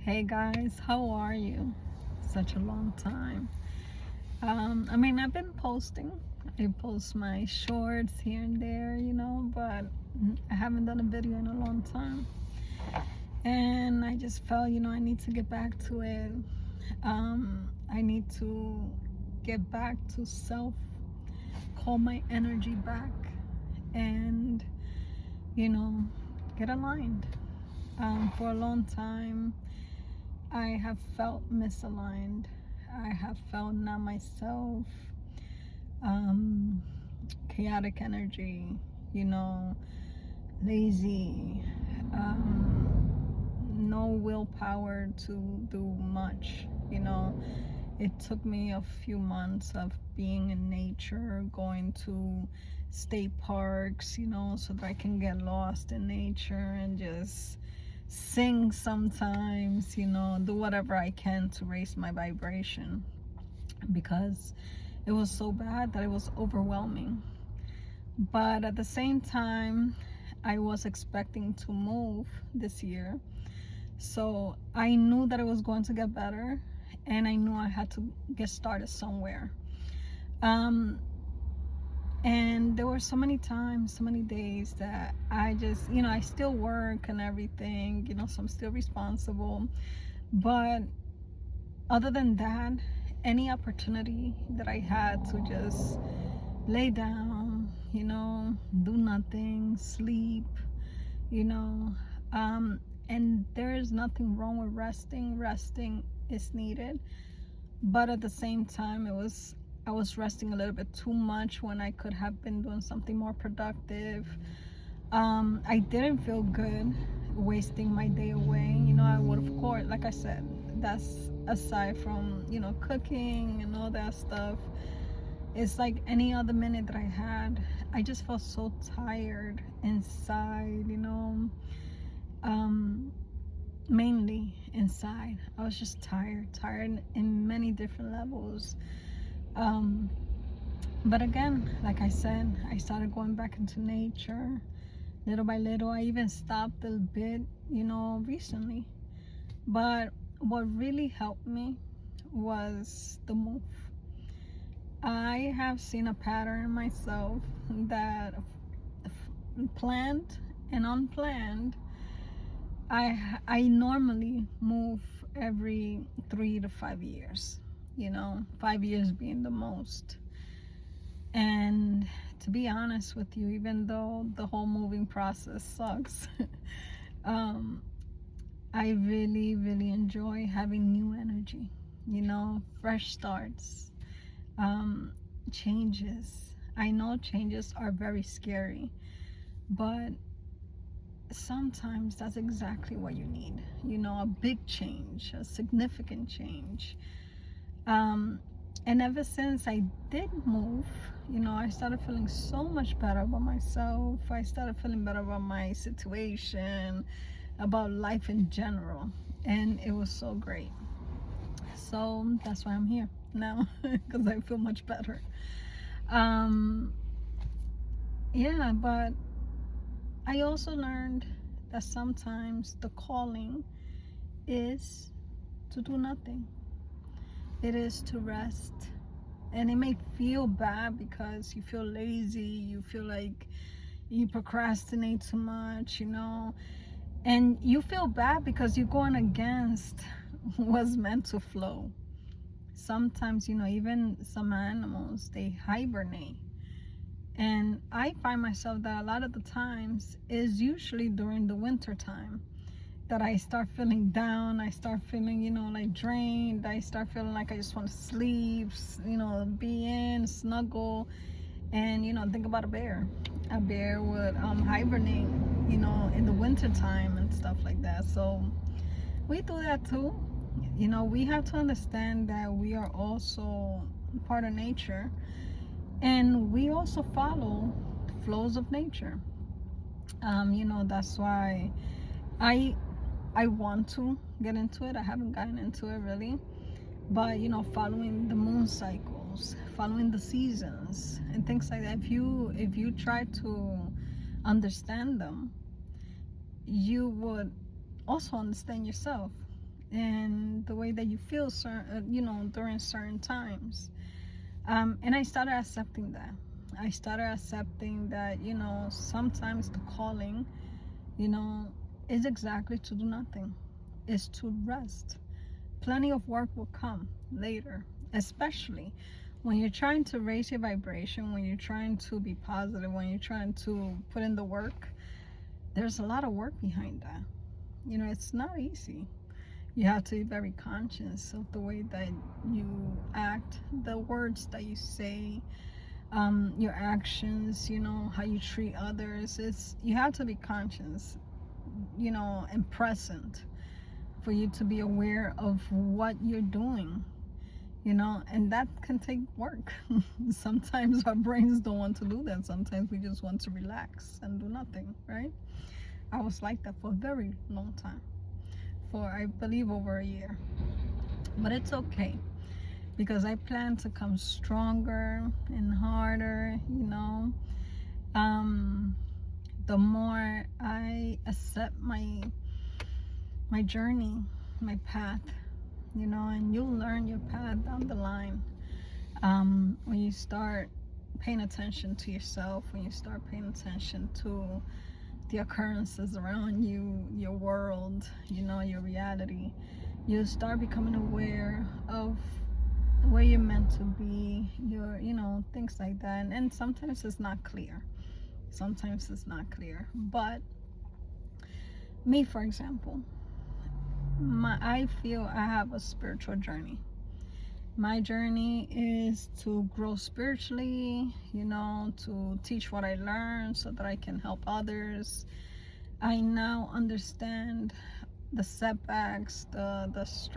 Hey guys, how are you? Such a long time. I've been posting. I post my shorts here and there, but I haven't done a video in a long time. And I just felt, I need to get back to it. I need to get back to self, call my energy back, and, you know, get aligned. For a long time, I have felt misaligned. I have felt not myself, um, chaotic energy, you know, lazy, no willpower to do much. It took me a few months of being in nature, going to state parks, so that I can get lost in nature and just sing sometimes, do whatever I can to raise my vibration, because it was so bad that it was overwhelming. But at the same time, I was expecting to move this year. So I knew that it was going to get better, and I knew I had to get started somewhere. And there were so many times, so many days that I just, I still work and everything, so I'm still responsible. But other than that, any opportunity that I had to just lay down, do nothing, sleep, you know, and there is nothing wrong with resting. Resting is needed. But at the same time, I was resting a little bit too much when I could have been doing something more productive. I didn't feel good wasting my day away. I would, of course, like I said, that's aside from, cooking and all that stuff. It's like any other minute that I had, I just felt so tired inside, mainly inside. I was just tired in many different levels. But again, like I said, I started going back into nature little by little. I even stopped a bit, recently. But what really helped me was the move. I have seen a pattern in myself that planned and unplanned, I normally move every 3 to 5 years, 5 years being the most. And to be honest with you, even though the whole moving process sucks, I really, really enjoy having new energy, fresh starts, changes. I know changes are very scary, but sometimes that's exactly what you need, a big change, a significant change. And ever since I did move, I started feeling so much better about myself. I started feeling better about my situation, about life in general, and it was so great. So that's why I'm here now, because I feel much better. Yeah, but I also learned that sometimes the calling is to do nothing. It is to rest. And it may feel bad because you feel lazy, you feel like you procrastinate too much, and you feel bad because you're going against what's meant to flow. Sometimes, even some animals, they hibernate. And I find myself that a lot of the times is usually during the winter time that I start feeling down. I start feeling, like drained. I start feeling like I just want to sleep, be in, snuggle. And, think about a bear. A bear would hibernate, in the winter time and stuff like that. So we do that too. We have to understand that we are also part of nature. And we also follow the flows of nature. That's why I want to get into it. I haven't gotten into it really, but following the moon cycles, following the seasons and things like that. If you try to understand them, you would also understand yourself. and the way that you feel during certain times. And I started accepting that. I started accepting that, sometimes the calling, you know, is exactly to do nothing, is to rest. Plenty of work will come later, especially when you're trying to raise your vibration, when you're trying to be positive, when you're trying to put in the work. There's a lot of work behind that. It's not easy. You have to be very conscious of the way that you act, the words that you say, your actions, how you treat others. You have to be conscious, and present for you to be aware of what you're doing, and that can take work. Sometimes our brains don't want to do that. Sometimes we just want to relax and do nothing, right? I was like that for a very long time, for I believe over a year. But it's okay, because I plan to come stronger and harder. The more I accept my journey, my path, and you'll learn your path down the line. When you start paying attention to yourself, when you start paying attention to the occurrences around you, your world, your reality, you start becoming aware of where you're meant to be, things like that. And sometimes it's not clear. But me, for example, I feel I have a spiritual journey. My journey is to grow spiritually, to teach what I learned so that I can help others. I now understand the setbacks, the stress.